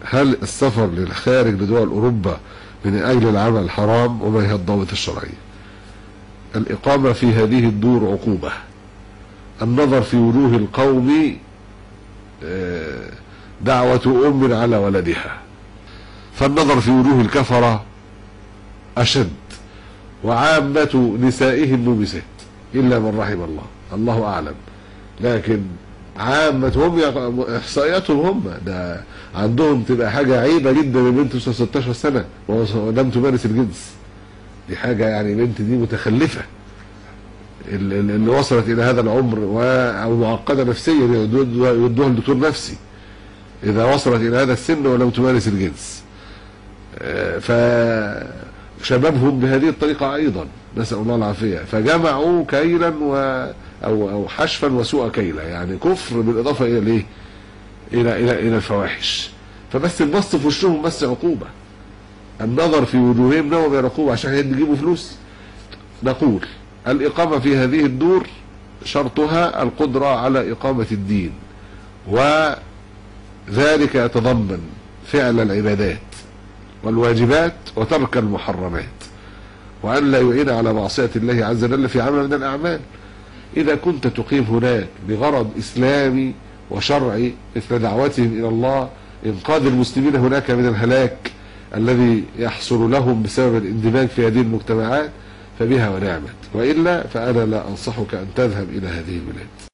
هل السفر للخارج لدول أوروبا من أجل العمل حرام؟ وما هي الضوابط الشرعية؟ الإقامة في هذه الدور عقوبة. النظر في وجوه القوم دعوة أم على ولدها، فالنظر في وجوه الكفرة أشد، وعامة نسائهم ممسات إلا من رحم الله، الله أعلم، لكن عامتهم إحصائياتهم هم ده عندهم تبقى حاجة عيبة جدا من بنت 16 سنة ولم تمارس الجنس. دي حاجة يعني بنت دي متخلفة اللي وصلت إلى هذا العمر أو معقدة نفسيا يودوها لدكتور نفسي إذا وصلت إلى هذا السن ولم تمارس الجنس. فشبابهم بهذه الطريقة أيضا، نسأل الله العافية، فجمعوا كيلا أو حشفا وسوء كيلا، يعني كفر بالإضافة إلى الإيه؟ إلى الفواحش. فبس البص في وشهم بس عقوبة، النظر في وجوههم نوع من العقوبة عشان يجيبوا فلوس. نقول الإقامة في هذه الدور شرطها القدرة على إقامة الدين، وذلك يتضمن فعل العبادات والواجبات وترك المحرمات، وأن لا يعين على معصية الله عز وجل في عمل من الأعمال. إذا كنت تقيم هناك بغرض إسلامي وشرعي مثل دعوتهم إلى الله، إنقاذ المسلمين هناك من الهلاك الذي يحصل لهم بسبب الاندماج في هذه المجتمعات، فبها ونعمت، وإلا فأنا لا أنصحك أن تذهب إلى هذه البلاد.